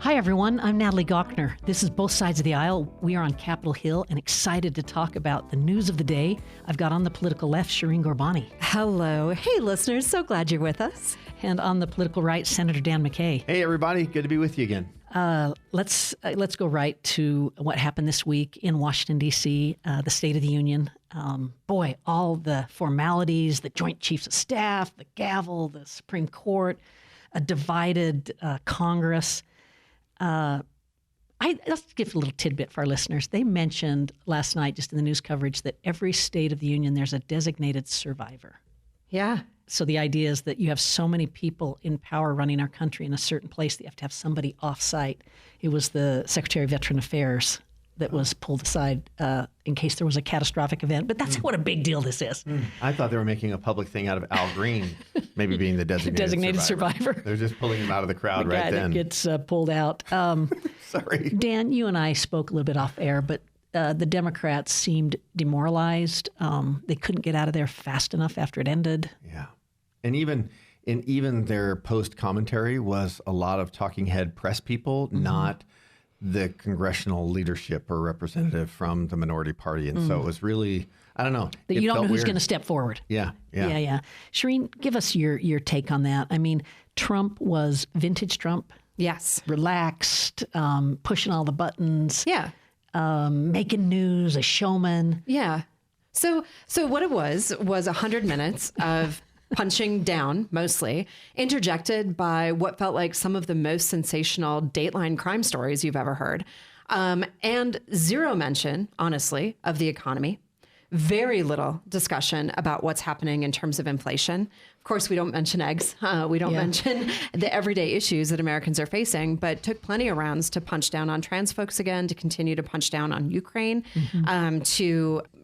Hi, everyone. I'm Natalie Gochner. This is Both Sides of the Aisle. We are on Capitol Hill and excited to talk about the news of the day. I've got on the political left, Shireen Ghorbani. Hello. Hey, listeners. So glad you're with us. And on the political right, Senator Dan McKay. Hey, everybody. Good to be with you again. Let's go right to what happened this week in Washington, D.C., the State of the Union. All the formalities, the Joint Chiefs of Staff, the gavel, the Supreme Court, a divided Congress. Let's give a little tidbit for our listeners. They mentioned last night, just in the news coverage, that every State of the Union, there's a designated survivor. Yeah. So the idea is that you have so many people in power running our country in a certain place that you have to have somebody off-site. It was the Secretary of Veteran Affairs that was pulled aside in case there was a catastrophic event. But that's what a big deal this is. I thought they were making a public thing out of Al Green, maybe being the designated survivor. They're just pulling him out of the crowd right then. The guy that gets pulled out. Sorry. Dan, you and I spoke a little bit off air, but the Democrats seemed demoralized. They couldn't get out of there fast enough after it ended. Yeah. And even their post commentary was a lot of talking head press people, not the congressional leadership or representative from the minority party. And so it was really, I don't know. That you don't know who's going to step forward. Yeah. Shireen, give us your take on that. I mean, Trump was vintage Trump. Yes. Relaxed, pushing all the buttons. Yeah. Making news, a showman. Yeah. So what it was 100 minutes of punching down, mostly, interjected by what felt like some of the most sensational Dateline crime stories you've ever heard. And zero mention, honestly, of the economy. Very little discussion about what's happening in terms of inflation. Of course, we don't mention eggs. We don't mention the everyday issues that Americans are facing, but took plenty of rounds to punch down on trans folks again, to continue to punch down on Ukraine,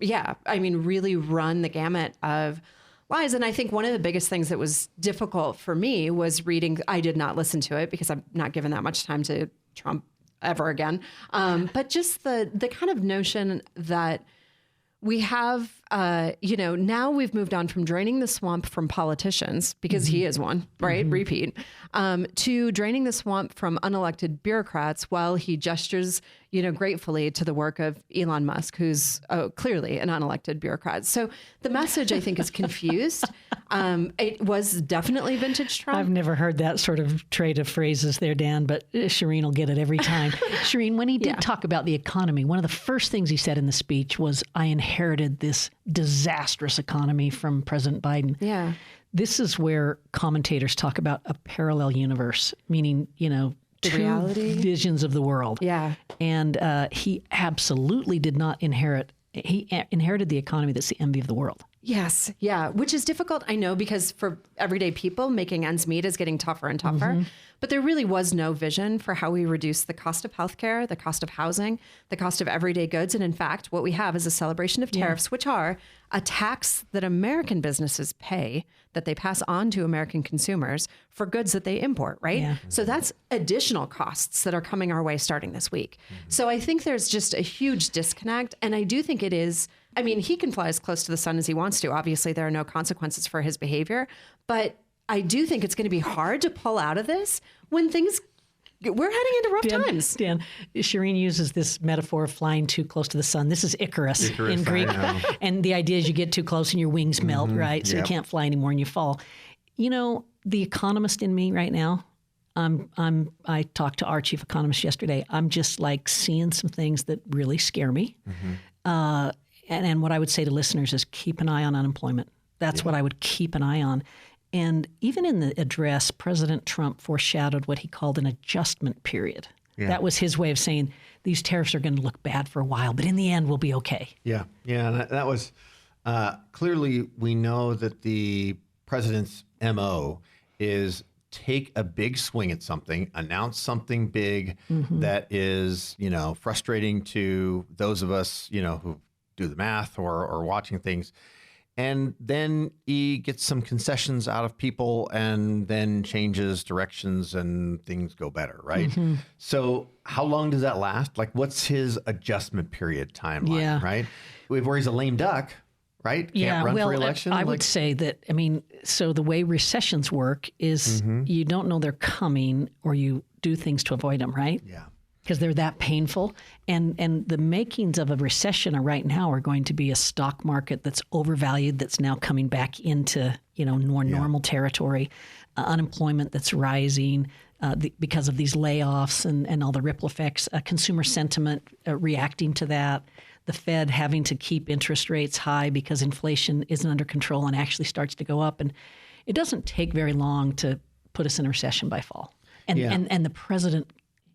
really run the gamut of lies. And I think one of the biggest things that was difficult for me was reading. I did not listen to it because I'm not given that much time to Trump ever again. But just the kind of notion that we have, now we've moved on from draining the swamp from politicians, because he is one, right? Repeat, to draining the swamp from unelected bureaucrats while he gestures, gratefully to the work of Elon Musk, who's clearly an unelected bureaucrat. So the message, I think, is confused. It was definitely vintage Trump. I've never heard that sort of trade of phrases there, Dan, but Shireen will get it every time. Shireen, when he did talk about the economy, one of the first things he said in the speech was, I inherited this disastrous economy from President Biden. Yeah. This is where commentators talk about a parallel universe, meaning, two reality visions of the world. Yeah. And he absolutely did not inherit. He inherited the economy that's the envy of the world. Yes. Yeah. Which is difficult, I know, because for everyday people, making ends meet is getting tougher and tougher. But there really was no vision for how we reduce the cost of healthcare, the cost of housing, the cost of everyday goods. And in fact, what we have is a celebration of tariffs, which are a tax that American businesses pay, that they pass on to American consumers for goods that they import, right? Yeah. So that's additional costs that are coming our way starting this week. So I think there's just a huge disconnect. And I do think it is, he can fly as close to the sun as he wants to. Obviously, there are no consequences for his behavior. But I do think it's going to be hard to pull out of this when we're heading into rough times. Dan, Shireen uses this metaphor of flying too close to the sun. This is Icarus in Greek. And the idea is you get too close and your wings melt, right? So you can't fly anymore and you fall. The economist in me right now, I talked to our chief economist yesterday. I'm just like seeing some things that really scare me. And what I would say to listeners is keep an eye on unemployment. That's what I would keep an eye on. And even in the address, President Trump foreshadowed what he called an adjustment period. Yeah. That was his way of saying these tariffs are going to look bad for a while, but in the end, we'll be okay. Yeah. And that was clearly, we know that the president's MO is take a big swing at something, announce something big that is, frustrating to those of us, who do the math or watching things. And then he gets some concessions out of people and then changes directions and things go better, right? So how long does that last? Like, what's his adjustment period timeline, right? Where he's a lame duck, right? Can't run for election. I would say that, I mean, so the way recessions work is you don't know they're coming or you do things to avoid them, right? Yeah. Because they're that painful. And the makings of a recession right now are going to be a stock market that's overvalued, that's now coming back into, more normal territory, unemployment that's rising because of these layoffs and all the ripple effects, consumer sentiment reacting to that, the Fed having to keep interest rates high because inflation isn't under control and actually starts to go up. And it doesn't take very long to put us in a recession by fall. And the president,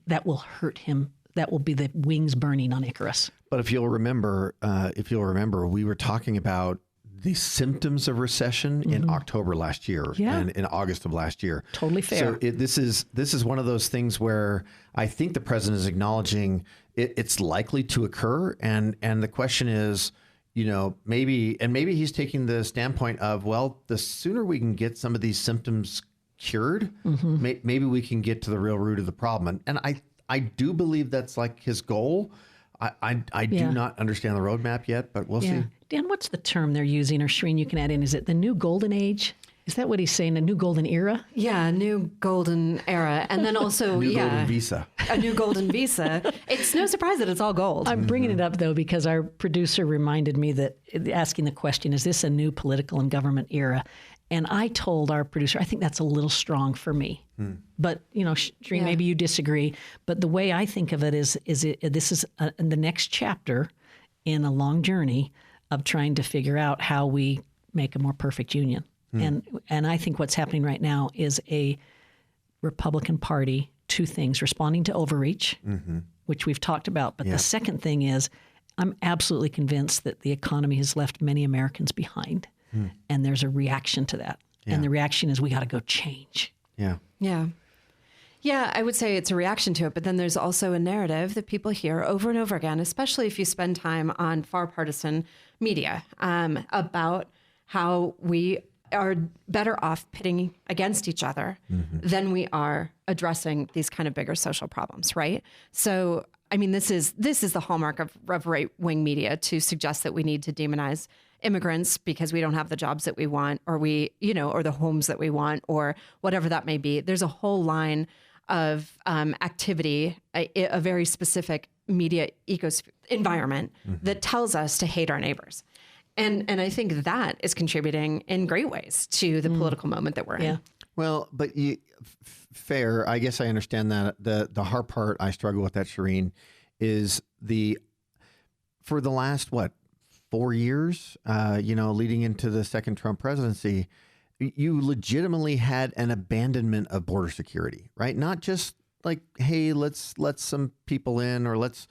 that will hurt him. That will be the wings burning on Icarus. But if you'll remember, we were talking about the symptoms of recession in October last year and in August of last year. Totally fair. So this is one of those things where I think the president is acknowledging it's likely to occur, and the question is, maybe he's taking the standpoint of, well, the sooner we can get some of these symptoms cured, maybe we can get to the real root of the problem. And I do believe that's like his goal. I do not understand the roadmap yet, but we'll see. Dan, what's the term they're using, or Shereen, you can add in? Is it the new golden age? Is that what he's saying? A new golden era? Yeah, new golden era. And then also, new golden visa. A new golden visa. It's no surprise that it's all gold. I'm bringing it up, though, because our producer reminded me that asking the question, is this a new political and government era? And I told our producer, I think that's a little strong for me. But, Shereen, maybe you disagree. But the way I think of it is this is the next chapter in a long journey of trying to figure out how we make a more perfect union. And I think what's happening right now is a Republican Party, two things: responding to overreach, which we've talked about. But the second thing is, I'm absolutely convinced that the economy has left many Americans behind. And there's a reaction to that. And the reaction is, we got to go change. Yeah, I would say it's a reaction to it, but then there's also a narrative that people hear over and over again, especially if you spend time on far partisan media, about how we are better off pitting against each other than we are addressing these kind of bigger social problems, right? So, I mean, this is the hallmark of right-wing media, to suggest that we need to demonize immigrants because we don't have the jobs that we want, or or the homes that we want, or whatever that may be. There's a whole line of activity, a very specific media environment that tells us to hate our neighbors. And I think that is contributing in great ways to the political moment that we're in. Well, but fair. I guess I understand that. The hard part I struggle with that, Shereen, is for the last, 4 years, leading into the second Trump presidency, you legitimately had an abandonment of border security, right? Not just like, hey, let's let some people in, or let's,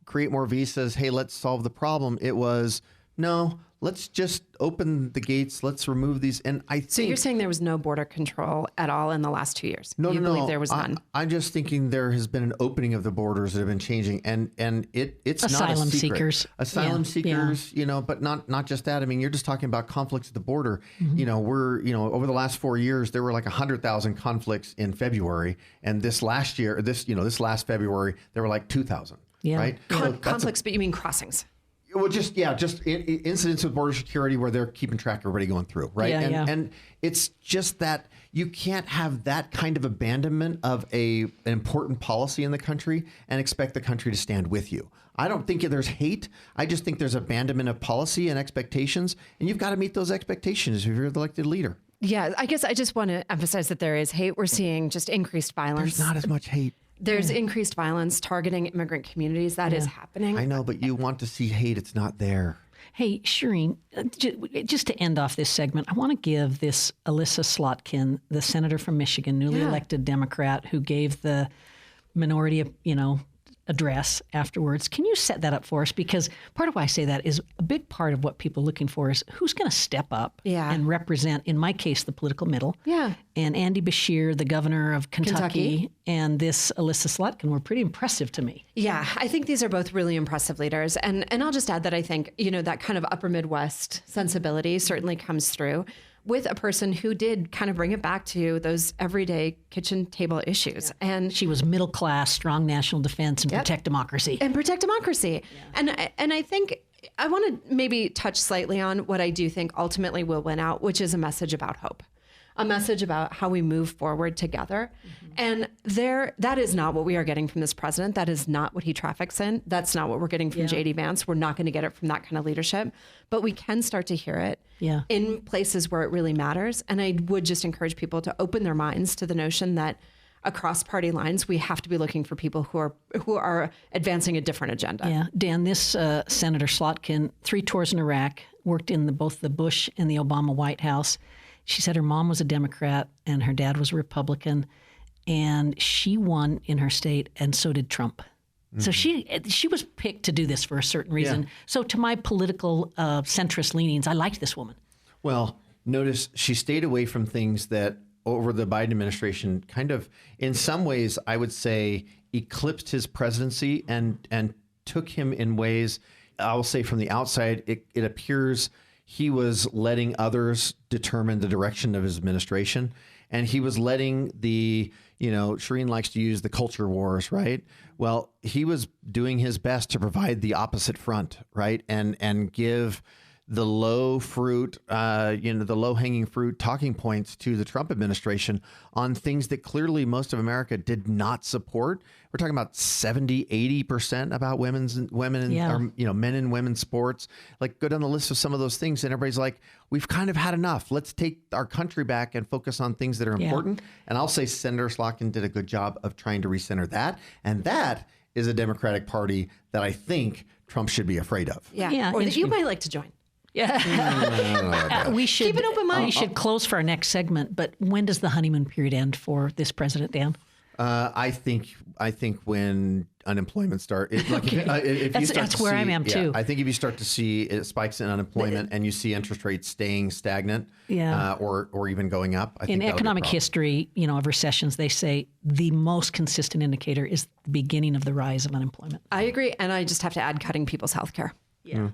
create more visas. Hey, let's solve the problem. It was, no, let's just open the gates. Let's remove these. And I think... So you're saying there was no border control at all in the last 2 years? No, you believe there was none? I'm just thinking there has been an opening of the borders that have been changing, and it's asylum not a secret. Seekers. Asylum seekers, but not just that. I mean, you're just talking about conflicts at the border. We're, over the last 4 years, there were like 100,000 conflicts in February, and this last last February, there were like 2,000. Yeah. Right? Conflicts, but you mean crossings? Well, just incidents with border security where they're keeping track of everybody going through, right? And it's just that you can't have that kind of abandonment of an important policy in the country and expect the country to stand with you. I don't think there's hate. I just think there's abandonment of policy and expectations, and you've got to meet those expectations if you're the elected leader. Yeah, I guess I just want to emphasize that there is hate. We're seeing just increased violence. There's not as much hate. There's increased violence targeting immigrant communities. That is happening. I know, but you want to see hate. It's not there. Hey, Shereen, just to end off this segment, I want to give this Alyssa Slotkin, the senator from Michigan, newly elected Democrat, who gave the minority, address afterwards. Can you set that up for us? Because part of why I say that is a big part of what people are looking for is who's going to step up and represent, in my case, the political middle. Yeah. And Andy Beshear, the governor of Kentucky, and this Alyssa Slotkin were pretty impressive to me. Yeah, I think these are both really impressive leaders. And I'll just add that I think, that kind of upper Midwest sensibility certainly comes through with a person who did kind of bring it back to those everyday kitchen table issues. Yeah. And she was middle class, strong national defense, and protect democracy. And protect democracy. Yeah. And I think, I want to maybe touch slightly on what I do think ultimately will win out, which is a message about hope, a message about how we move forward together. And that is not what we are getting from this president. That is not what he traffics in. That's not what we're getting from J.D. Vance. We're not going to get it from that kind of leadership, but we can start to hear it in places where it really matters. And I would just encourage people to open their minds to the notion that across party lines, we have to be looking for people who are advancing a different agenda. Yeah, Dan, this Senator Slotkin, 3 tours in Iraq, worked in both the Bush and the Obama White House. She said her mom was a Democrat and her dad was a Republican, and she won in her state, and so did Trump. So she was picked to do this for a certain reason. So to my political centrist leanings, I liked this woman. Well, notice she stayed away from things that over the Biden administration kind of, in some ways, I would say, eclipsed his presidency and took him in ways, I will say from the outside, it appears he was letting others determine the direction of his administration. And he was letting Shireen likes to use the culture wars, right? Well, he was doing his best to provide the opposite front, right? And give the low fruit, the low hanging fruit talking points to the Trump administration on things that clearly most of America did not support. We're talking about 70, 80% about men and women's sports. Like, go down the list of some of those things, and everybody's like, we've kind of had enough. Let's take our country back and focus on things that are important. And I'll say Senator Slotkin did a good job of trying to recenter that. And that is a Democratic Party that I think Trump should be afraid of. Yeah. Or that you might like to join. Yeah, we should keep an open mind. We should close for our next segment. But when does the honeymoon period end for this president, Dan? I think when unemployment starts, that's where I am too. I think if you start to see spikes in unemployment and you see interest rates staying stagnant, or even going up, I think in economic history, of recessions, they say the most consistent indicator is the beginning of the rise of unemployment. I agree, and I just have to add cutting people's health care. And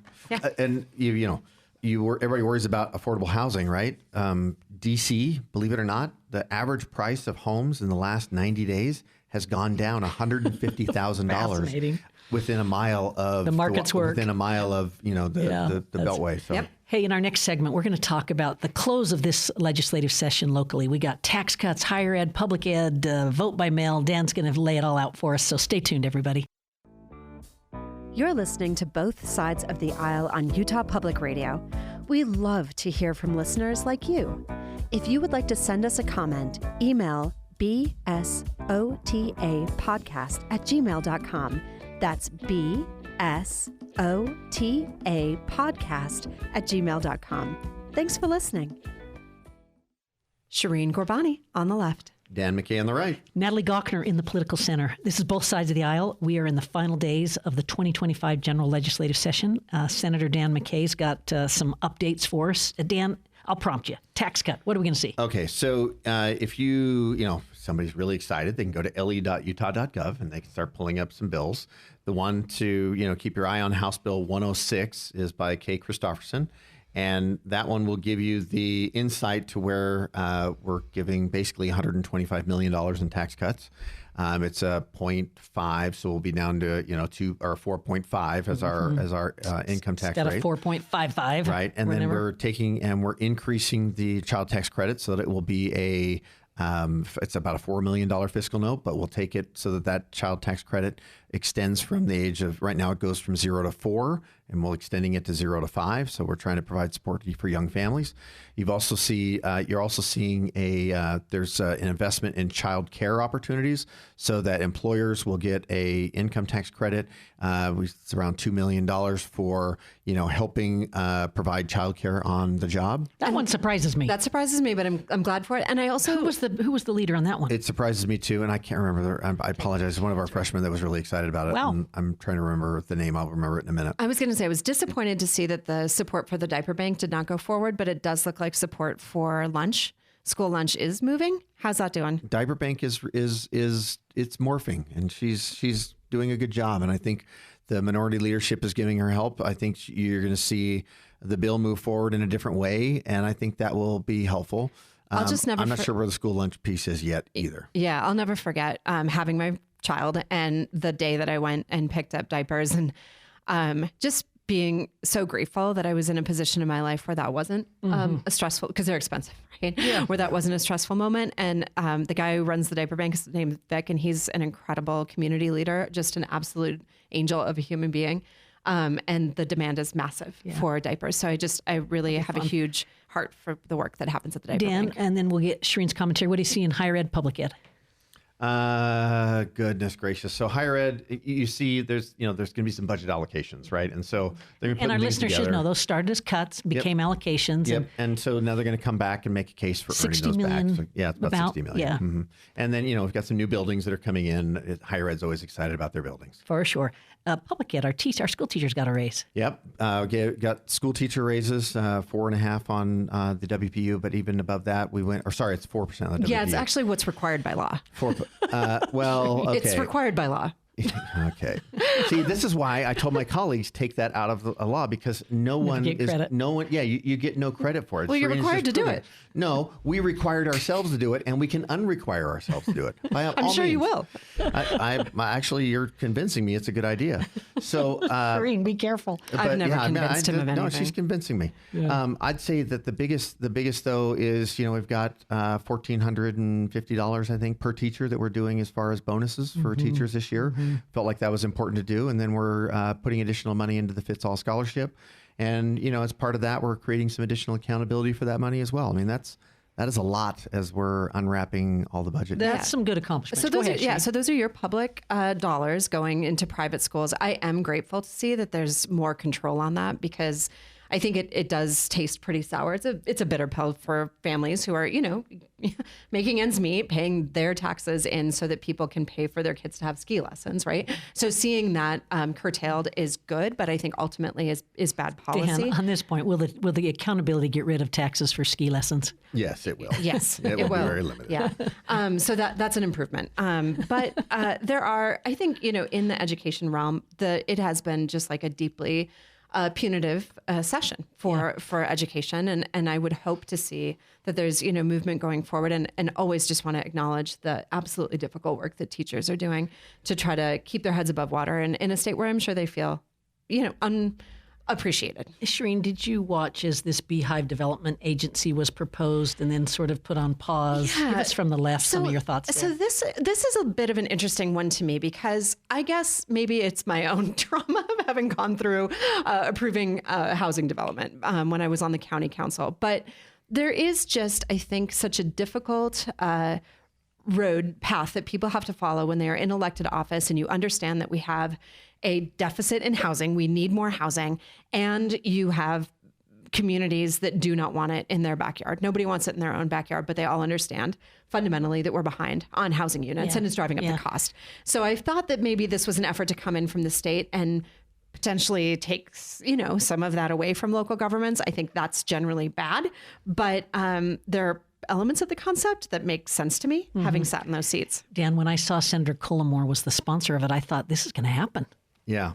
everybody worries about affordable housing, right? DC, believe it or not, the average price of homes in the last 90 days has gone down $150,000 within a mile of the market's work. Within a mile of the Beltway. So. Yep. Hey, in our next segment, we're going to talk about the close of this legislative session locally. We got tax cuts, higher ed, public ed, vote by mail. Dan's going to lay it all out for us. So stay tuned, everybody. You're listening to Both Sides of the Aisle on Utah Public Radio. We love to hear from listeners like you. If you would like to send us a comment, email bsotapodcast@gmail.com. That's bsotapodcast@gmail.com. Thanks for listening. Shireen Ghorbani on the left. Dan McKay on the right. Natalie Gochner in the political center. This is Both Sides of the Aisle. We are in the final days of the 2025 general legislative session. Senator Dan McKay's got some updates for us. Dan, I'll prompt you. Tax cut. What are we going to see? Okay, so if somebody's really excited, they can go to le.utah.gov and they can start pulling up some bills. The one to keep your eye on, House Bill 106, is by Kay Christopherson. And that one will give you the insight to where we're giving basically $125 million in tax cuts. It's a 0.5, so we'll be down to 2 or 4.5 as our income tax instead rate. Instead of 4.55. Right, and then we're increasing the child tax credit so that it will be it's about a $4 million fiscal note, but we'll take it so that child tax credit extends from the age of, right now it goes from 0 to 4, and we're extending it to 0 to 5. So we're trying to provide support for young families. You're also seeing there's an investment in child care opportunities so that employers will get a income tax credit. It's around $2 million for, helping provide child care on the job. That one surprises me. That surprises me, but I'm glad for it. And I also... Who was the leader on that one? It surprises me too, and I can't remember. I apologize. One of our freshmen that was really excited about it. Wow. I'm trying to remember the name. I'll remember it in a minute. I was going to say, I was disappointed to see that the support for the diaper bank did not go forward, but it does look like support for lunch. School lunch is moving. How's that doing? Diaper bank is it's morphing, and she's doing a good job. And I think the minority leadership is giving her help. I think you're going to see the bill move forward in a different way, and I think that will be helpful. I'm not sure where the school lunch piece is yet either. Yeah, I'll never forget having my child and the day that I went and picked up diapers and just being so grateful that I was in a position in my life where that wasn't a stressful, because they're expensive, right? Yeah. Where that wasn't a stressful moment. And the guy who runs the diaper bank is named Vic, and he's an incredible community leader, just an absolute angel of a human being. And the demand is massive for diapers. So I really have a huge heart for the work that happens at the diaper bank. And then we'll get Shireen's commentary. What do you see in higher ed, public ed? Goodness gracious. So higher ed, you see there's going to be some budget allocations, right? And so they're going to put our things listeners together. should know those started as cuts, became allocations. Yep. And so now they're going to come back and make a case for earning 60 those million back. So, yeah, it's about 60 million. Yeah. Mm-hmm. And then, we've got some new buildings that are coming in. Higher ed's always excited about their buildings. For sure. Public ed, our school teachers got a raise. Yep. Got school teacher raises, 4.5 on the WPU, but even above that, it's 4% on the WPU. Yeah, it's actually what's required by law. Well, okay. It's required by law. Okay. See, this is why I told my colleagues take that out of the law, because you get no credit for it. Well, you're required to do it. No, we required ourselves to do it, and we can unrequire ourselves to do it. I'm sure you will. Actually, you're convincing me it's a good idea. So, Shireen, be careful. I've never convinced him of anything. No, she's convincing me. Yeah. I'd say that the biggest though is, we've got $1,450, I think, per teacher that we're doing as far as bonuses for teachers this year. Felt like that was important to do. And then we're putting additional money into the Fits All Scholarship. And, as part of that, we're creating some additional accountability for that money as well. I mean, that is a lot as we're unwrapping all the budget. That's some good accomplishments. So those are your public dollars going into private schools. I am grateful to see that there's more control on that, because I think it does taste pretty sour. It's a bitter pill for families who are, making ends meet, paying their taxes in so that people can pay for their kids to have ski lessons, right? So seeing that curtailed is good, but I think ultimately is bad policy. Dan, on this point, will the accountability get rid of taxes for ski lessons? Yes, it will. Yes, it will be very limited. Yeah. So that's an improvement. But there are, I think, in the education realm, it has been just like a deeply punitive session for education. And I would hope to see that there's, movement going forward, and always just want to acknowledge the absolutely difficult work that teachers are doing to try to keep their heads above water in a state where I'm sure they feel, unappreciated. Shireen, did you watch as this Beehive Development Agency was proposed and then sort of put on pause? Yeah. Give us from the left some of your thoughts there. So this is a bit of an interesting one to me, because I guess maybe it's my own trauma of having gone through approving housing development when I was on the county council. But there is just, I think, such a difficult road path that people have to follow when they are in elected office, and you understand that we have a deficit in housing. We need more housing, and you have communities that do not want it in their backyard. Nobody wants it in their own backyard, but they all understand fundamentally that we're behind on housing units and it's driving up the cost. So I thought that maybe this was an effort to come in from the state and potentially takes, some of that away from local governments. I think that's generally bad, but there are elements of the concept that make sense to me, having sat in those seats. Dan, when I saw Senator Cullimore was the sponsor of it, I thought this is going to happen. Yeah.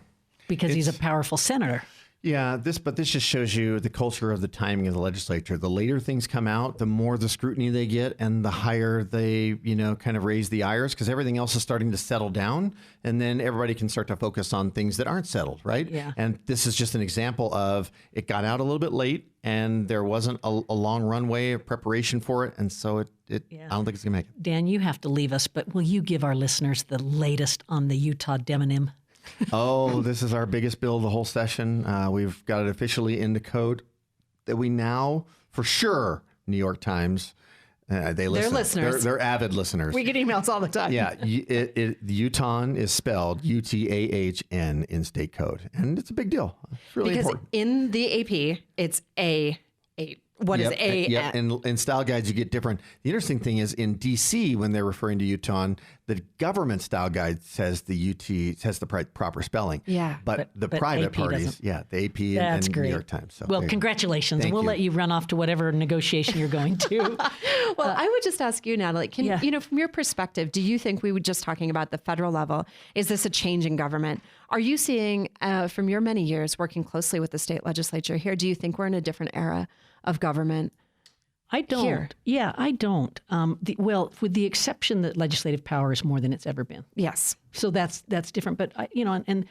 Because he's a powerful senator. Yeah, but this just shows you the culture of the timing of the legislature. The later things come out, the more the scrutiny they get, and the higher they, kind of raise the ires, because everything else is starting to settle down, and then everybody can start to focus on things that aren't settled, right? Yeah. And this is just an example of it got out a little bit late, and there wasn't a long runway of preparation for it, and so I don't think it's gonna make it. Dan, you have to leave us, but will you give our listeners the latest on the Utah demonym? Oh, this is our biggest bill of the whole session. We've got it officially into code that we now, for sure, New York Times, they listen. They're listeners. They're avid listeners. We get emails all the time. Yeah, Utah is spelled UTAHN in state code, and it's a big deal. It's really important. In the AP, it's A8. What is A? Yep. And in style guides, you get different. The interesting thing is in DC, when they're referring to Utah, the government style guide says the UT says the proper spelling. Yeah. But the private AP parties, the AP and New York Times. So well, congratulations. Thank we'll you. let you run off to whatever negotiation you're going to. Well, I would just ask you, Natalie, from your perspective, do you think we were just talking about the federal level? Is this a change in government? Are you seeing, from your many years working closely with the state legislature here, do you think we're in a different era of government? I don't. Here. Yeah, I don't. With the exception that legislative power is more than it's ever been. Yes. So that's different. But and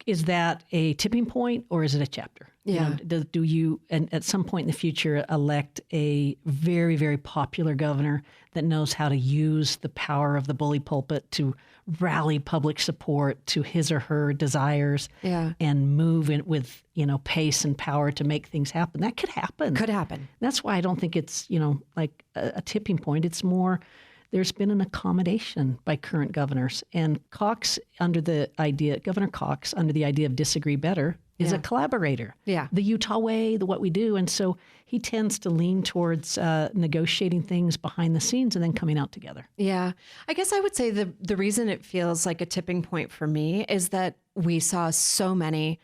is that a tipping point or is it a chapter? Yeah. Do you, and at some point in the future, elect a very, very popular governor that knows how to use the power of the bully pulpit to rally public support to his or her desires and move in with, pace and power to make things happen? That could happen. Could happen. That's why I don't think it's, like a tipping point. It's more, there's been an accommodation by current governors. And Governor Cox, under the idea of disagree better, is a collaborator. Yeah. The Utah way, what we do. And so he tends to lean towards negotiating things behind the scenes and then coming out together. Yeah. I guess I would say the reason it feels like a tipping point for me is that we saw so many,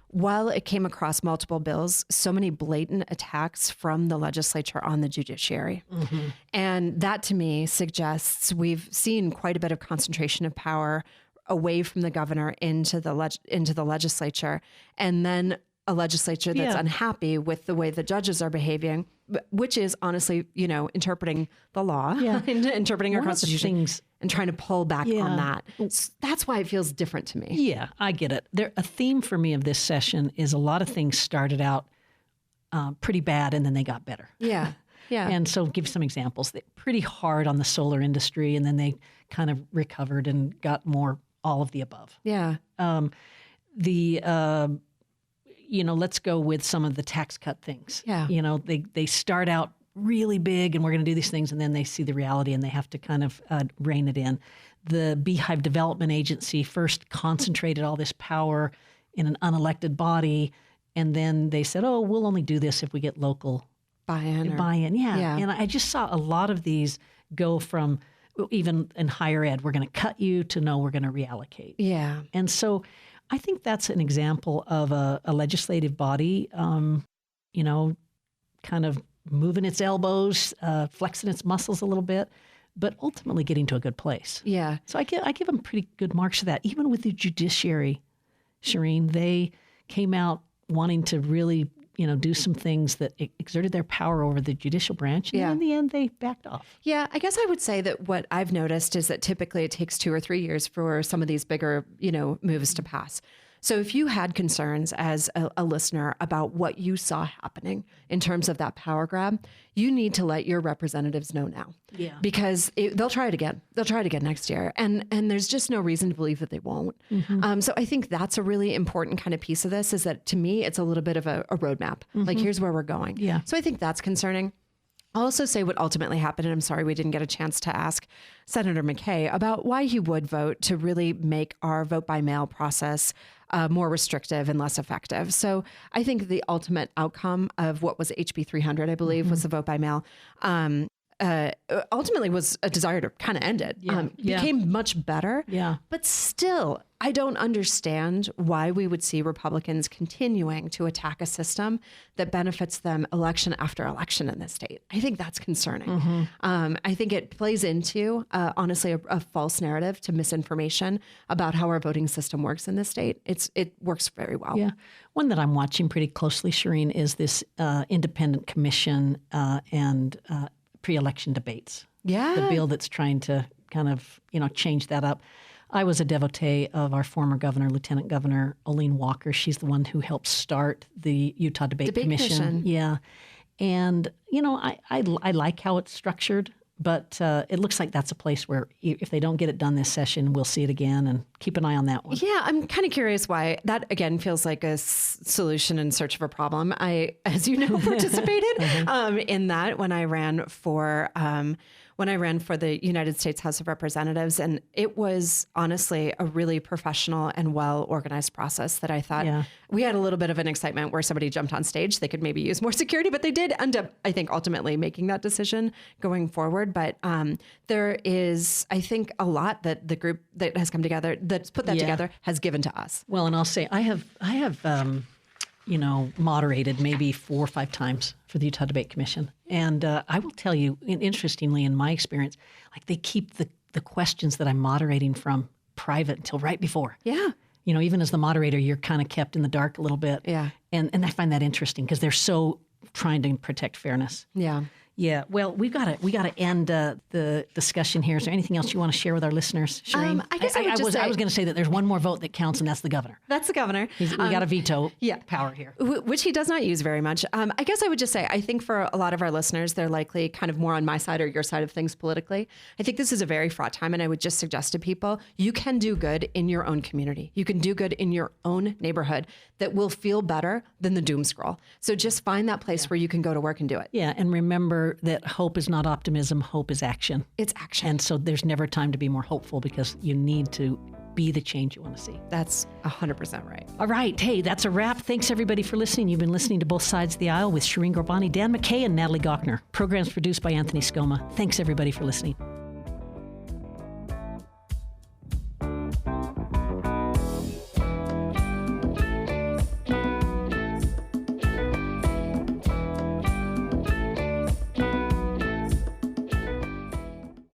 while it came across multiple bills, so many blatant attacks from the legislature on the judiciary. Mm-hmm. And that to me suggests we've seen quite a bit of concentration of power away from the governor into the legislature, and then a legislature that's unhappy with the way the judges are behaving, which is honestly, interpreting the law, interpreting our Constitution, and trying to pull back on that. So that's why it feels different to me. Yeah, I get it. A theme for me of this session is a lot of things started out pretty bad and then they got better. Yeah. Yeah. And so give some examples. They're pretty hard on the solar industry, and then they kind of recovered and got more all of the above. Yeah. Let's go with some of the tax cut things. Yeah. They start out really big and we're going to do these things, and then they see the reality and they have to kind of rein it in. The Beehive Development Agency first concentrated all this power in an unelected body, and then they said, oh, we'll only do this if we get local buy-in. Yeah. And I just saw a lot of these go from, even in higher ed, we're going to cut you, to no, we're going to reallocate. Yeah. And so I think that's an example of a legislative body, kind of moving its elbows, flexing its muscles a little bit, but ultimately getting to a good place. Yeah. So I give them pretty good marks for that. Even with the judiciary, Shireen, they came out wanting to really do some things that exerted their power over the judicial branch. And in the end, they backed off. Yeah, I guess I would say that what I've noticed is that typically it takes 2 or 3 years for some of these bigger, moves to pass. So if you had concerns as a listener about what you saw happening in terms of that power grab, you need to let your representatives know now. Yeah. Because they'll try it again. They'll try it again next year. And there's just no reason to believe that they won't. Mm-hmm. So I think that's a really important kind of piece of this, is that to me, it's a little bit of a roadmap. Mm-hmm. Like, here's where we're going. Yeah. So I think that's concerning. I'll also say what ultimately happened, and I'm sorry we didn't get a chance to ask Senator McKay about why he would vote to really make our vote by mail process more restrictive and less effective. So I think the ultimate outcome of what was HB 300, I believe, was the vote by mail, ultimately was a desire to kind of end it. Became much better. Yeah. But still, I don't understand why we would see Republicans continuing to attack a system that benefits them election after election in this state. I think that's concerning. Mm-hmm. I think it plays into, honestly, a false narrative to misinformation about how our voting system works in this state. It works very well. Yeah. One that I'm watching pretty closely, Shireen, is this independent commission and pre-election debates. Yeah. The bill that's trying to kind of, change that up. I was a devotee of our former governor, Lieutenant Governor Olene Walker. She's the one who helped start the Utah Debate Commission. Yeah. And, I like how it's structured, but it looks like that's a place where if they don't get it done this session, we'll see it again, and keep an eye on that one. Yeah, I'm kind of curious why. That, again, feels like a solution in search of a problem. I, as you know, participated in that when I ran for the United States House of Representatives. And it was honestly a really professional and well-organized process that I thought we had a little bit of an excitement where somebody jumped on stage. They could maybe use more security, but they did end up, I think, ultimately making that decision going forward. But there is, I think, a lot that the group that has come together, that's put that together, has given to us. Well, and I'll say I have moderated maybe 4 or 5 times for the Utah Debate Commission. And I will tell you, interestingly, in my experience, like they keep the questions that I'm moderating from private until right before. Yeah. Even as the moderator, you're kind of kept in the dark a little bit. Yeah. And I find that interesting because they're so trying to protect fairness. Yeah. Yeah, well, we got to end the discussion here. Is there anything else you want to share with our listeners, Shireen? I guess I was going to say that there's one more vote that counts, and that's the governor. That's the governor. We got a veto power here, which he does not use very much. I guess I would just say, I think for a lot of our listeners, they're likely kind of more on my side or your side of things politically. I think this is a very fraught time, and I would just suggest to people, you can do good in your own community. You can do good in your own neighborhood that will feel better than the doom scroll. So just find that place where you can go to work and do it. Yeah, and remember that hope is not optimism, hope is action. It's action. And so there's never time to be more hopeful because you need to be the change you want to see. That's 100% right. All right. Hey, that's a wrap. Thanks, everybody, for listening. You've been listening to Both Sides of the Aisle with Shireen Gorbani, Dan McKay, and Natalie Gochner. Programs produced by Anthony Scoma. Thanks, everybody, for listening.